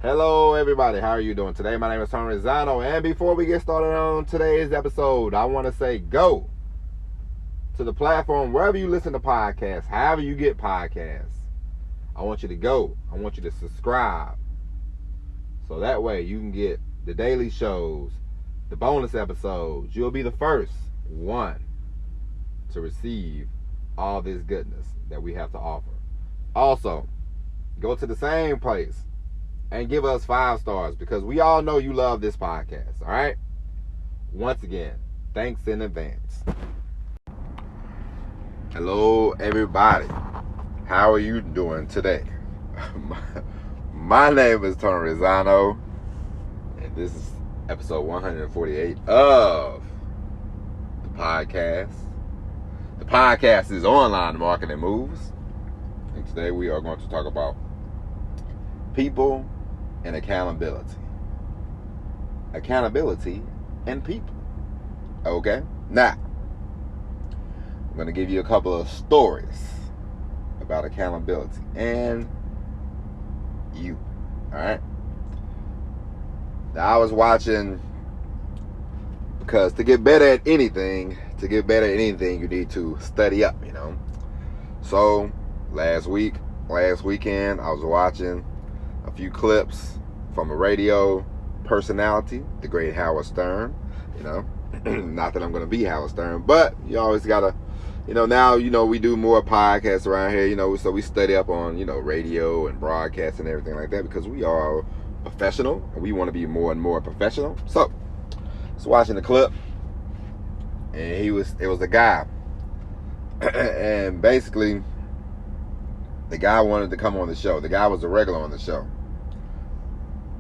Hello, everybody. How are you doing today? My name is Tony Rizzano, and before we get started on today's episode, I want to say go to the platform wherever you listen to podcasts, however you get podcasts. I want you to go. I want you to subscribe, so that way you can get the daily shows, the bonus episodes. You'll be the first one to receive all this goodness that we have to offer. Also, go to the same place and give us 5 stars, because we all know you love this podcast, all right? Once again, thanks in advance. Hello, everybody. How are you doing today? My name is Tony Rizzano, and this is episode 148 of the podcast. The podcast is Online Marketing Moves, and today we are going to talk about people and accountability. Accountability and people. Okay? Now, I'm going to give you a couple of stories about accountability and you. Alright? Now, I was watching, because to get better at anything, you need to study up, you know? So, last weekend, I was watching a few clips from a radio personality, the great Howard Stern. You know, not that I'm going to be Howard Stern, but you always got to, now, we do more podcasts around here, so we study up on, radio and broadcast and everything like that, because we are professional and we want to be more and more professional. So, I was watching the clip, and it was a guy, and basically, the guy wanted to come on the show. The guy was a regular on the show,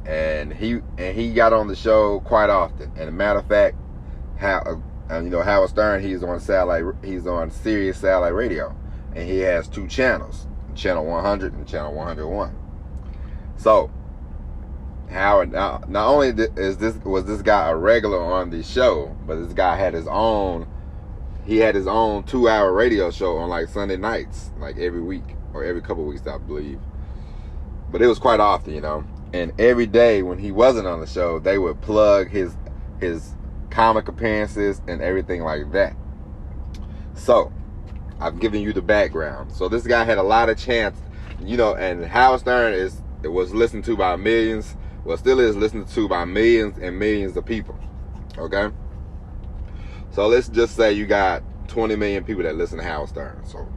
and he got on the show quite often. And a matter of fact, Howard Stern, he's on Sirius Satellite Radio, and he has 2 channels, channel 100 and channel 101. So Howard, not only was this guy a regular on the show, but this guy had his own 2-hour radio show on like Sunday nights, like every week or every couple of weeks, I believe. But it was quite often, And every day when he wasn't on the show, they would plug his comic appearances and everything like that. So, I've given you the background. So this guy had a lot of chance, and Howard Stern was listened to by millions, still is listened to by millions and millions of people. Okay? So let's just say you got 20 million people that listen to Howard Stern. So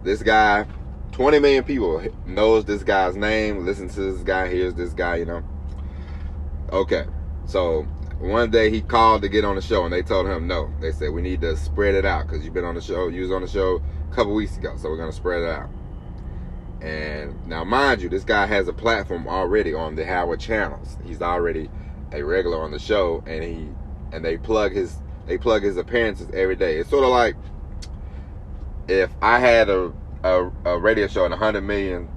this guy, 20 million people knows this guy's name, listens to this guy, hears this guy, Okay, so one day he called to get on the show, and they told him no. They said, we need to spread it out, because you was on the show a couple weeks ago, so we're going to spread it out. And now, mind you, this guy has a platform already on the Howard channels. He's already a regular on the show, and they plug his appearances every day. It's sort of like if I had a radio show and 100 million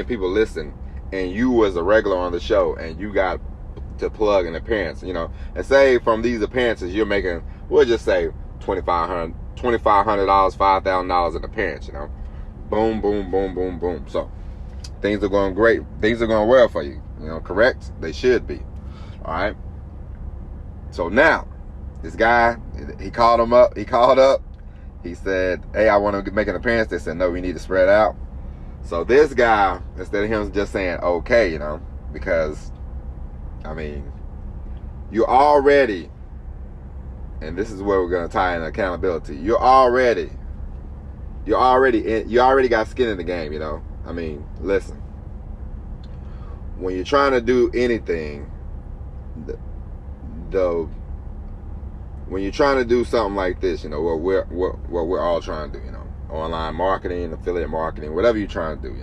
people listen, and you was a regular on the show, and you got to plug an appearance, and say from these appearances you're making, we'll just say $2,500, $5,000 an appearance, boom, boom, boom, boom, boom. So things are going great, things are going well for you, correct? They should be. All right. So now this guy, he called up. He said, hey, I want to make an appearance. They said, no, we need to spread out. So this guy, instead of him just saying, okay, because, you already, and this is where we're going to tie in accountability. You already got skin in the game, listen. When you're trying to do anything, when you're trying to do something like this, what we're all trying to do, online marketing, affiliate marketing, whatever you're trying to do,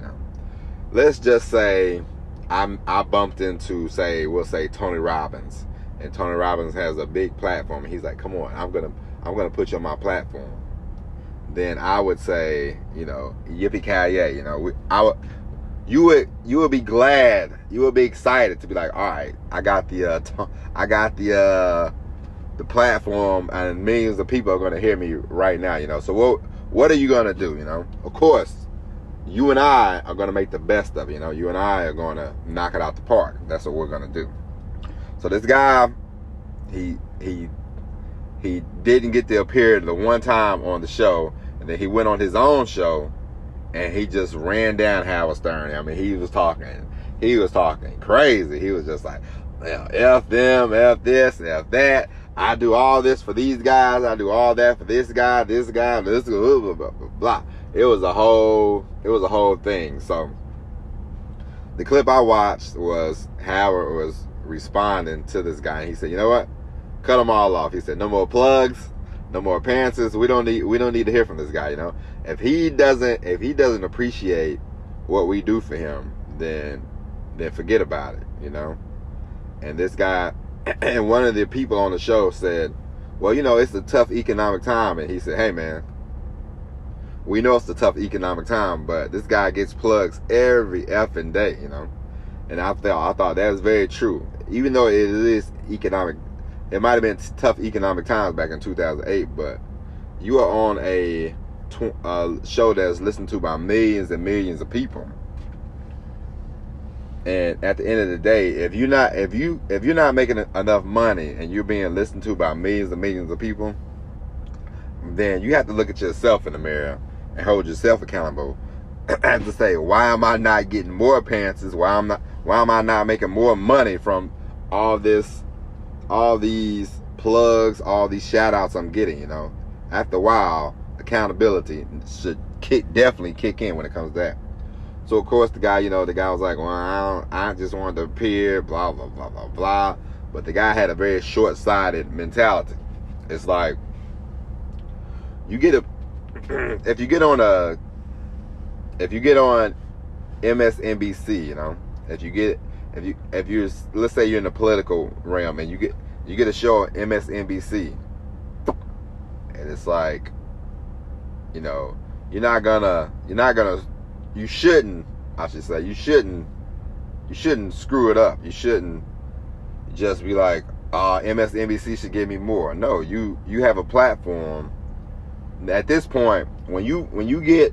let's just say I bumped into, we'll say Tony Robbins, and Tony Robbins has a big platform, and he's like, come on, I'm gonna put you on my platform. Then I would say, yippee-ki-yay, you would be glad, you would be excited to be like, all right, I got the platform, and millions of people are going to hear me right now, So what are you going to do, Of course, you and I are going to make the best of it. You know, you and I are going to knock it out the park. That's what we're going to do. So this guy, he didn't get to appear the one time on the show, and then he went on his own show, and he just ran down Howard Stern. I mean, he was talking crazy. He was just like, well, F them, F this, F that. I do all this for these guys. I do all that for this guy, this, blah, blah, blah, blah. It was a whole thing. So the clip I watched was Howard was responding to this guy, and he said, you know what? Cut them all off. He said, no more plugs, no more appearances. We don't need to hear from this guy, you know. If he doesn't appreciate what we do for him, then forget about it, you know. And this guy, and one of the people on the show said, well, you know, it's a tough economic time. And he said, hey man, we know it's a tough economic time, but this guy gets plugs every effing day, you know. And I thought that was very true. Even though it is economic, it might have been tough economic times back in 2008, but you are on a show that's listened to by millions and millions of people. And at the end of the day, if you're not making enough money and you're being listened to by millions and millions of people, then you have to look at yourself in the mirror and hold yourself accountable. And to say, why am I not getting more appearances? Why am I not making more money from all these plugs, all these shout outs I'm getting, you know? After a while, accountability should definitely kick in when it comes to that. So of course the guy was like, well, I just wanted to appear, blah, blah, blah, blah, blah. But the guy had a very short-sighted mentality. It's like, if you get on MSNBC, you know, if you're let's say you're in the political realm and you get a show on MSNBC, and it's like, you know, you shouldn't screw it up. You shouldn't just be like, MSNBC should give me more. No, you have a platform. At this point, when you get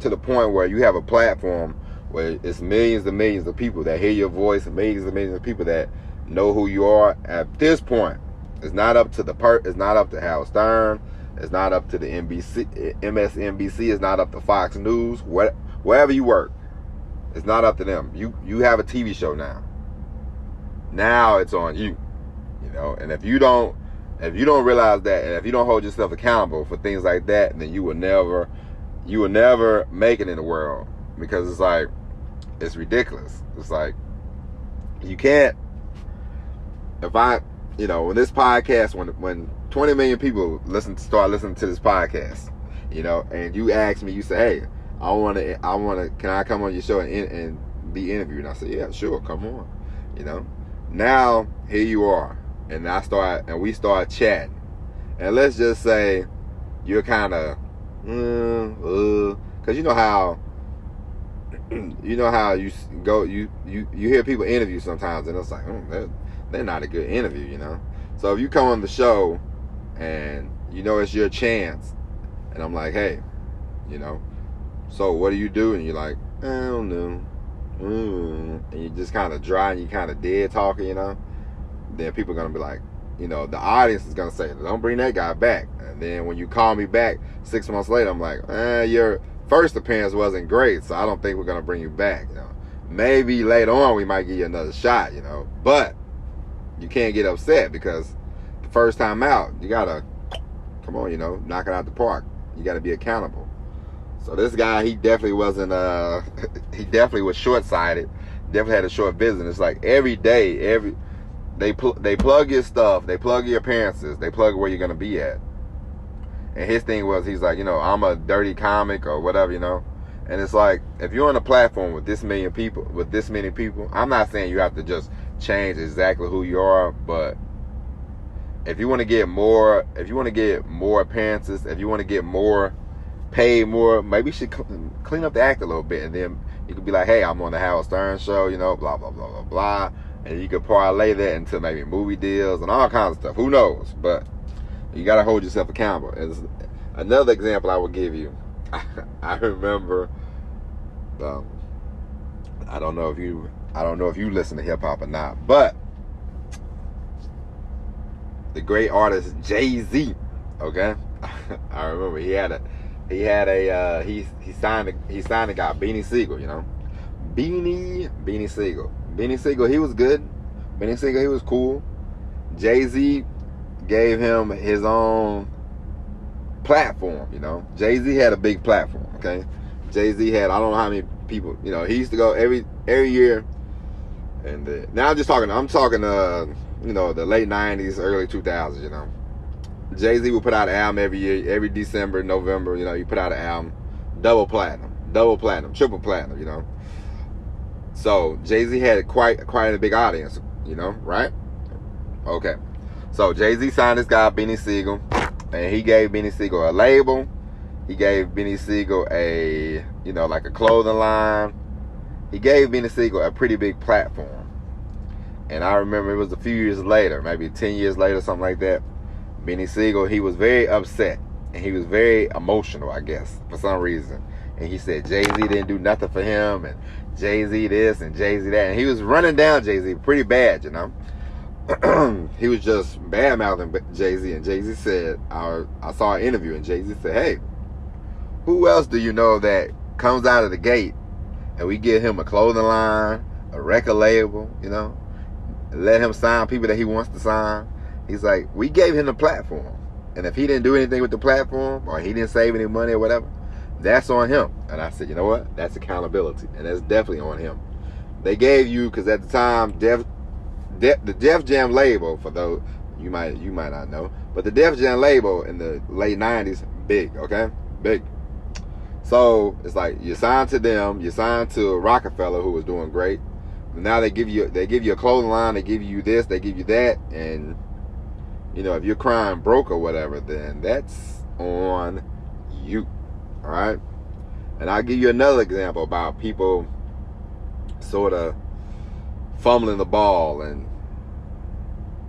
to the point where you have a platform where it's millions and millions of people that hear your voice, and millions of people that know who you are, at this point, it's not up to it's not up to Howard Stern, it's not up to the MSNBC, it's not up to Fox News, wherever you work, it's not up to them. You have a TV show now. Now it's on you, you know. And if you don't realize that, and if you don't hold yourself accountable for things like that, then you will never make it in the world, because it's like, it's ridiculous. It's like, you can't. When this podcast, when 20 million people start listening to this podcast, you know, and you ask me, you say, hey, I want to, can I come on your show and be interviewed? And I say, yeah, sure, come on. You know, now here you are, and we start chatting, and let's just say you're kind of, because you know how you go, you hear people interview sometimes, and it's like, they're not a good interview, you know. So if you come on the show and you know it's your chance, and I'm like, hey, you know, so what do you do? And you're like, I don't know. And you just kind of dry and you kind of dead talking, you know. Then people are going to be like, you know, the audience is going to say, don't bring that guy back. And then when you call me back 6 months later, I'm like, your first appearance wasn't great, so I don't think we're going to bring you back, you know. Maybe later on we might give you another shot, you know. But you can't get upset, because the first time out, you got to, come on, you know, knock it out the park. You got to be accountable. So this guy, he definitely wasn't, he definitely was short-sighted, definitely had a short vision. It's like every day, they plug your stuff, they plug your appearances, they plug where you're going to be at. And his thing was, he's like, you know, I'm a dirty comic or whatever, you know. And it's like, if you're on a platform with this many people, I'm not saying you have to just change exactly who you are, but if you want to get more appearances, if you want to get more, paid more, maybe you should clean up the act a little bit, and then you could be like, hey, I'm on the Howard Stern show, you know, blah, blah, blah, blah, blah. And you could parlay that into maybe movie deals and all kinds of stuff. Who knows? But you got to hold yourself accountable. As another example I will give you, I remember Um, I don't know if you listen to hip hop or not, but the great artist Jay-Z, okay? I remember he signed a guy, Beanie Siegel, you know. Beanie Siegel. Beanie Siegel, he was good. Beanie Siegel, he was cool. Jay-Z gave him his own platform, you know. Jay-Z had a big platform, okay? Jay-Z had, I don't know how many people, you know, he used to go every year. And now I'm talking you know, the late 90s, early 2000s, you know. Jay-Z would put out an album every year, every December, November, you know, he put out an album, double platinum, triple platinum, you know. So Jay-Z had quite a big audience, you know, right? Okay. So Jay-Z signed this guy, Beanie Siegel, and he gave Beanie Siegel a label. He gave Beanie Siegel a, you know, like a clothing line. He gave Beanie Siegel a pretty big platform. And I remember it was a few years later, maybe 10 years later, something like that. Beanie Siegel, he was very upset. And he was very emotional, I guess, for some reason. And he said Jay-Z didn't do nothing for him. And Jay-Z this and Jay-Z that. And he was running down Jay-Z pretty bad, you know. He was just bad-mouthing Jay-Z. And Jay-Z said, I saw an interview, and Jay-Z said, hey, who else do you know that comes out of the gate and we give him a clothing line, a record label, you know, let him sign people that he wants to sign? He's like, we gave him the platform. And if he didn't do anything with the platform, or he didn't save any money or whatever, that's on him. And I said, you know what? That's accountability. And that's definitely on him. They gave you, because at the time, the Def Jam label, for those you might not know, but the Def Jam label in the late 90s, big, okay? Big. So it's like you signed to them, you signed to Rockefeller, who was doing great. Now they give you a clothing line, they give you this, they give you that, and you know, if you're crying broke or whatever, then that's on you. All right. And I'll give you another example about people sort of fumbling the ball, and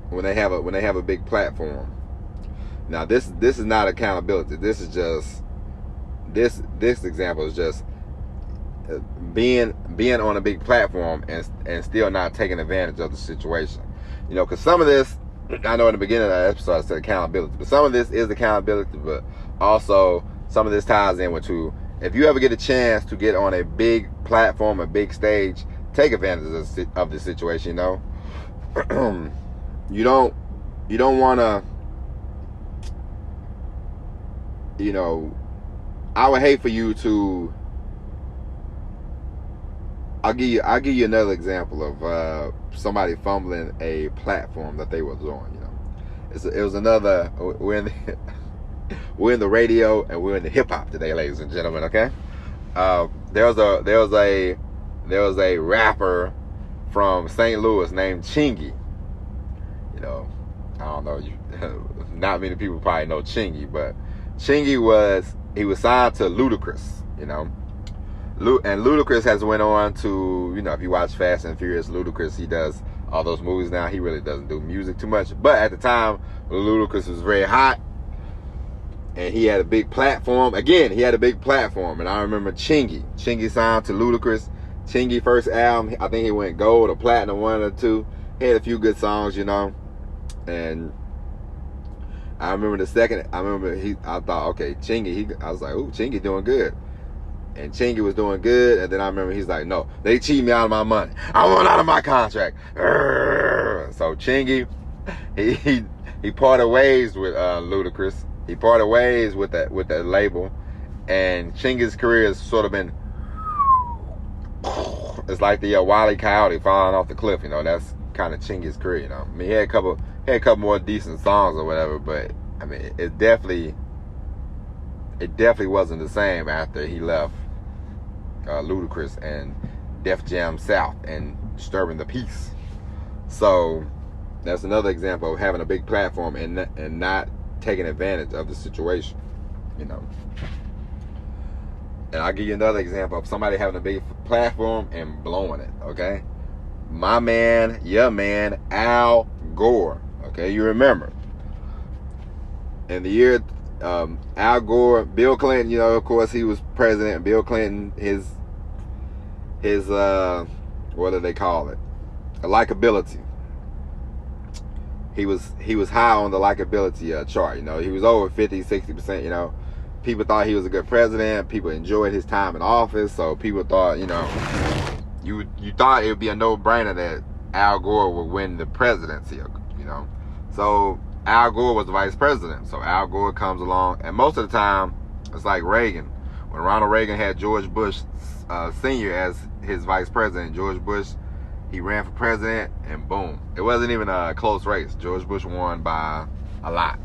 when they have a big platform. Now this is not accountability. This is just this example is just being on a big platform and still not taking advantage of the situation. You know, because some of this, I know in the beginning of that episode I said accountability, but some of this is accountability, but also some of this ties in with if you ever get a chance to get on a big platform, a big stage, take advantage of the situation, you know. You don't want to, you know, I would hate for you to, I'll give you another example of somebody fumbling a platform that they was on, you know. It was another, we're in the radio and we're in the hip hop today, ladies and gentlemen, okay? There was a rapper from St. Louis named Chingy. You know, I don't know, not many people probably know Chingy, but Chingy was signed to Ludacris, you know. And Ludacris has went on to, you know, if you watch Fast and Furious, Ludacris, he does all those movies now. He really doesn't do music too much. But at the time, Ludacris was very hot. And he had a big platform. Again, he had a big platform. And I remember Chingy signed to Ludacris. Chingy first album, I think he went gold or platinum, one or two. He had a few good songs, you know. And I remember I thought, okay, Chingy, I was like, ooh, Chingy doing good. And Chingy was doing good. And then I remember he's like, no, they cheated me out of my money. I want out of my contract. So Chingy, he parted ways with Ludacris. He parted ways with that label, and Chingy's career has sort of been, it's like the Wile E. Coyote falling off the cliff, you know. That's kind of Chingy's career, you know. I mean, he had a couple more decent songs or whatever, but I mean, it definitely wasn't the same after he left Ludacris and Def Jam South and disturbing the peace. So that's another example of having a big platform and not taking advantage of the situation, you know. And I'll give you another example of somebody having a big platform and blowing it, okay? My man, your man, Al Gore, okay? You remember. In the year, Al Gore, Bill Clinton, you know, of course, he was president. Bill Clinton, his his what do they call it? A likability. He was high on the likability chart. You know, he was over 50-60%. You know, people thought he was a good president. People enjoyed his time in office. So people thought, you know, you thought it would be a no-brainer that Al Gore would win the presidency. You know, so Al Gore was the vice president. So Al Gore comes along, and most of the time it's like Reagan. When Ronald Reagan had George Bush Sr. as his vice president, George Bush, he ran for president, and boom. It wasn't even a close race. George Bush won by a lot.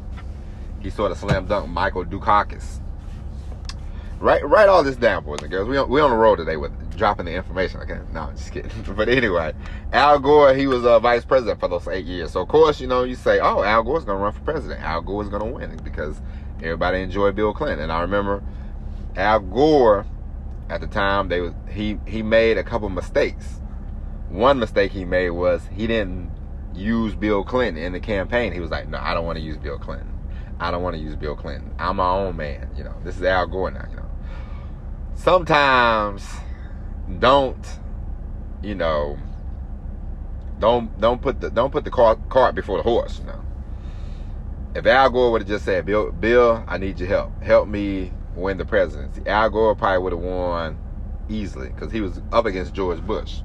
He sort of slam dunked Michael Dukakis. Write all this down, boys and girls. We on the road today with dropping the information, okay? No, I'm just kidding. But anyway, Al Gore, he was vice president for those 8 years. So, of course, you know, you say, oh, Al Gore's going to run for president. Al Gore's going to win because everybody enjoyed Bill Clinton. And I remember Al Gore, at the time, he made a couple mistakes. One mistake he made was he didn't use Bill Clinton in the campaign. He was like, no, I don't want to use Bill Clinton. I don't want to use Bill Clinton. I'm my own man. You know, this is Al Gore now, you know. Sometimes don't put the cart before the horse, you know. If Al Gore would have just said, Bill, I need your help. Help me win the presidency. Al Gore probably would have won easily because he was up against George Bush.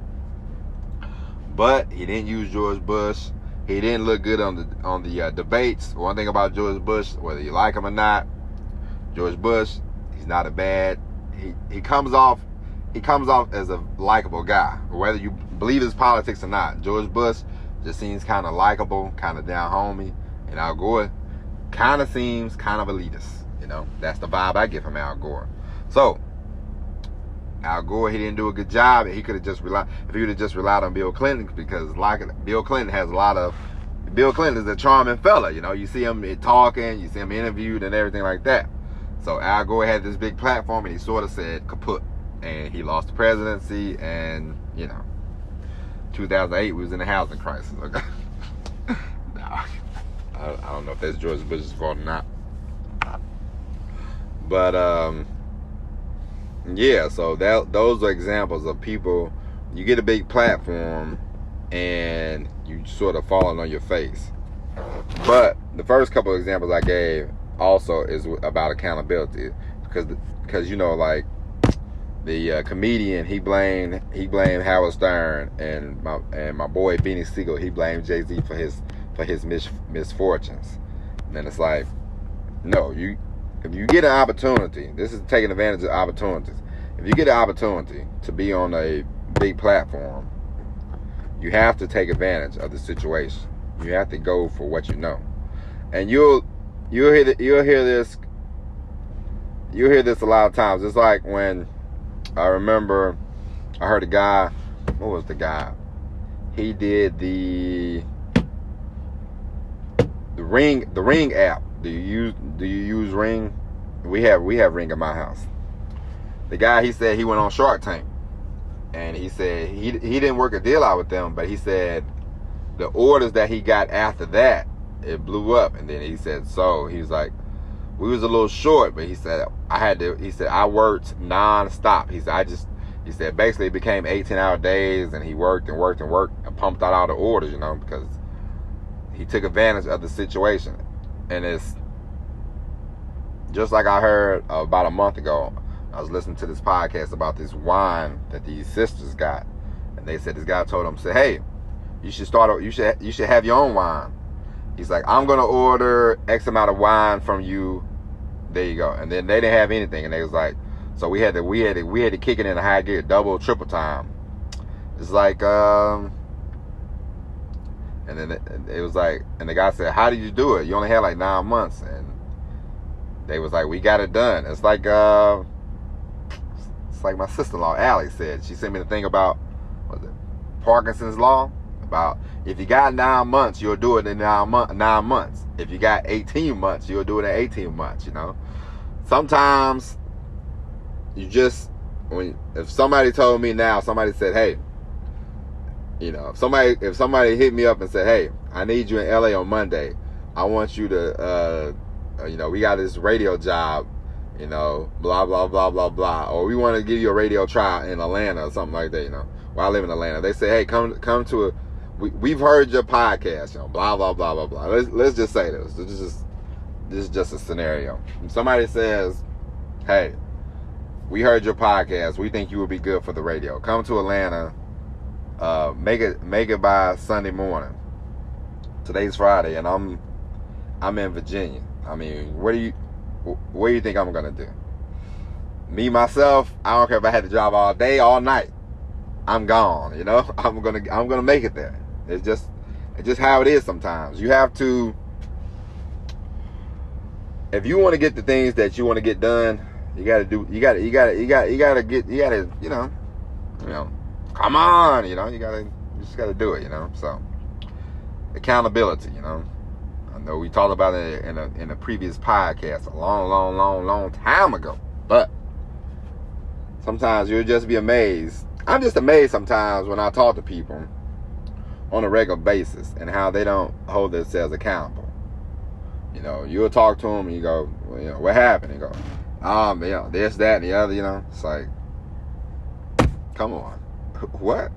But he didn't use George Bush. He didn't look good on the debates. One thing about George Bush, whether you like him or not, George Bush, he's not a bad. He comes off as a likable guy, whether you believe his politics or not. George Bush just seems kind of likable, kind of down homey, and Al Gore kind of seems kind of elitist. You know, that's the vibe I get from Al Gore. So Al Gore, he didn't do a good job. He could have just relied, if he would have just relied on Bill Clinton, because Bill Clinton is a charming fella. You know, you see him talking, you see him interviewed and everything like that. So Al Gore had this big platform, and he sort of said kaput, and he lost the presidency. And you know, 2008 we was in a housing crisis. Okay, nah, I don't know if that's George Bush's fault or not, but yeah. So those are examples of people. You get a big platform, and you sort of falling on your face. But the first couple of examples I gave also is about accountability, because you know, like the comedian, he blamed Howard Stern, and my boy Beanie Siegel, he blamed Jay-Z for his misfortunes. And then it's like, no, if you get an opportunity, this is taking advantage of opportunities. If you get an opportunity to be on a big platform, you have to take advantage of the situation. You have to go for what you know, and you'll hear this a lot of times. It's like when I remember I heard a guy. What was the guy? He did the Ring app. Do you use Ring? We have Ring at my house. The guy, he said he went on Shark Tank, and he said he didn't work a deal out with them, but he said the orders that he got after that, it blew up. And then he said, so he was like, we was a little short, but he said I worked non-stop. He said basically it became 18-hour days, and he worked and pumped out all the orders, you know, because he took advantage of the situation. And it's just like I heard about a month ago. I was listening to this podcast about this wine that these sisters got, and they said this guy told them, say, hey, you should have your own wine. He's like, I'm gonna order X amount of wine from you. There you go. And then they didn't have anything, and they was like, so we had to kick it in a high gear, double, triple time. It's like and then it was like, and the guy said, how did you do it? You only had like 9 months. And they was like, we got it done. It's like my sister-in-law Allie said. She sent me the thing about Parkinson's law, about if you got 9 months, you'll do it in 9 months. If you got 18 months, you'll do it in 18 months. You know, sometimes you just, if somebody told me now, somebody said, hey, you know, if somebody hit me up and said, hey, I need you in LA on Monday. I want you to, you know, we got this radio job you know, blah, blah, blah, blah, blah. Or we want to give you a radio trial in Atlanta or something like that, you know. Well, I live in Atlanta. They say, hey, come to we've heard your podcast, you know, blah, blah, blah, blah, blah. Let's just say this. This is just a scenario. If somebody says, hey, we heard your podcast. We think you would be good for the radio. Come to Atlanta. Make it by Sunday morning. Today's Friday, and I'm in Virginia. I mean, what do you think I'm gonna do? Me myself, I don't care if I had to drive all day, all night. I'm gone. You know, I'm gonna make it there. It's just how it is sometimes. You have to, if you want to get the things that you want to get done, you gotta get, you know, come on, you know, you just gotta do it, you know. So accountability, you know. I know we talked about it in a previous podcast a long time ago, but sometimes you'll just be amazed. I'm just amazed sometimes when I talk to people on a regular basis and how they don't hold themselves accountable. You know, you'll talk to them and you go, well, you know, what happened? You go, you know, this, that, and the other, you know. It's like, come on. What?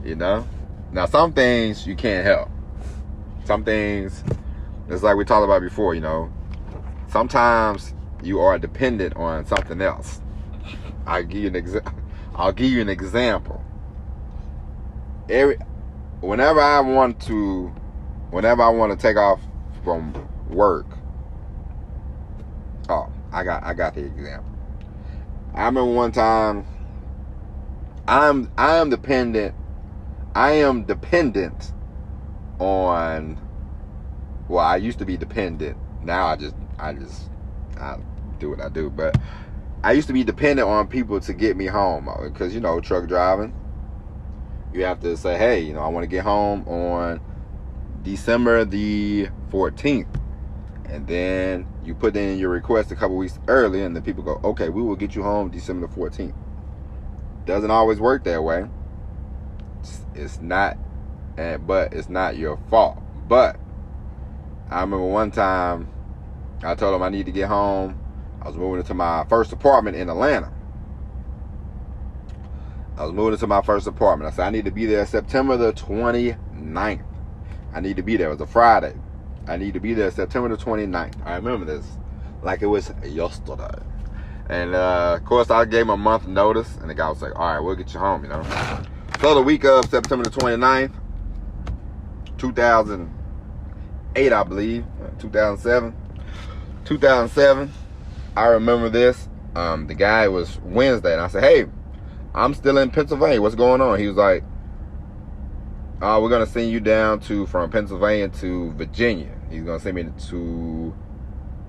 You know? Now, some things you can't help. Some things, it's like we talked about before, you know. Sometimes you are dependent on something else. I'll give you an example. Whenever I want to take off from work. Oh, I got the example. I remember one time. I am dependent on. Well, I used to be dependent. Now I do what I do. But I used to be dependent on people to get me home because, you know, truck driving. You have to say, hey, you know, I want to get home on December the 14th. And then you put in your request a couple weeks early, and the people go, okay, we will get you home December the 14th. Doesn't always work that way. It's not, but it's not your fault. But I remember one time I told them I need to get home. I was moving into my first apartment in Atlanta. I said I need to be there September the 29th. I need to be there. It was a Friday. I need to be there September the 29th. I remember this like it was yesterday. And of course I gave him a month notice, and the guy was like, all right, we'll get you home, you know. So the week of September the 29th, 2008, I believe, 2007, I remember this. The guy, was Wednesday, and I said, hey, I'm still in Pennsylvania. What's going on? He was like, we're going to send you down from Pennsylvania to Virginia. He's going to send me to,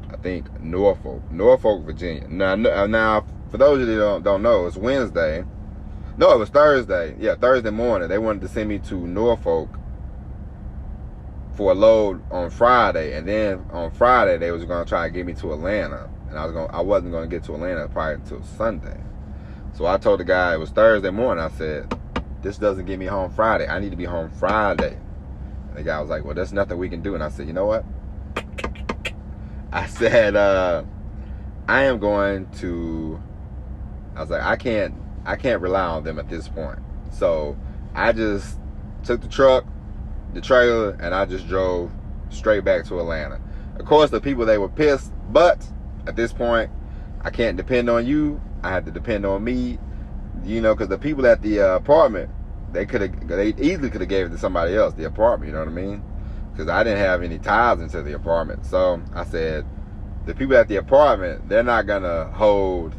I think, Norfolk, Virginia. Now, for those of you that don't know, it's Wednesday. No, it was Thursday. Yeah, Thursday morning. They wanted to send me to Norfolk for a load on Friday, and then on Friday they was going to try to get me to Atlanta, and I wasn't going to get to Atlanta probably until Sunday. So I told the guy it was Thursday morning. I said, this doesn't get me home Friday. I need to be home Friday. And the guy was like, well, there's nothing we can do. And I said, you know what? I said, I was like, I can't rely on them at this point. So I just took the truck, the trailer, and I just drove straight back to Atlanta. Of course, the people, they were pissed, but at this point, I can't depend on you. I had to depend on me, you know, because the people at the apartment, they easily could have gave it to somebody else, the apartment, you know what I mean? Because I didn't have any ties into the apartment. So I said, the people at the apartment, they're not gonna hold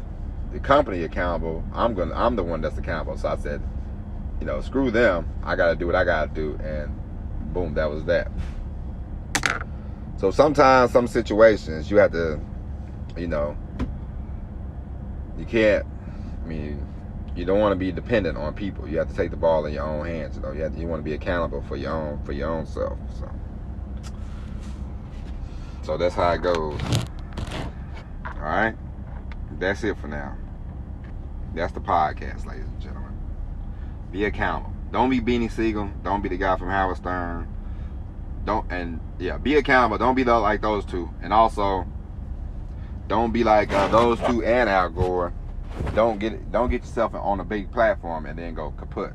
the company accountable. I'm the one that's accountable. So I said, you know, screw them. I gotta do what I gotta do, and boom, that was that. So sometimes, some situations, you have to, you know, you can't. I mean, you don't want to be dependent on people. You have to take the ball in your own hands. You know, you want to be accountable for your own self. So that's how it goes. All right, that's it for now. That's the podcast, ladies and gentlemen. Be accountable. Don't be Beanie Siegel. Don't be the guy from Howard Stern. Be accountable. Don't be like those two. And also, Don't be like those two and Al Gore. Don't get yourself on a big platform and then go kaput.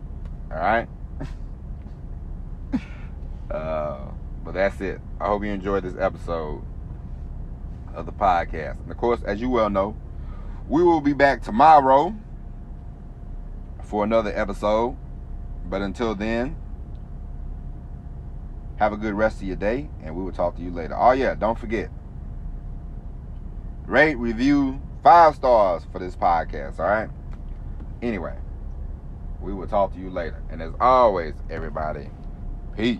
All right. But that's it. I hope you enjoyed this episode of the podcast. And of course, as you well know, we will be back tomorrow for another episode. But until then, have a good rest of your day, and we will talk to you later. Oh yeah, don't forget, rate, review, 5 stars for this podcast, all right? Anyway, we will talk to you later. And as always, everybody, peace.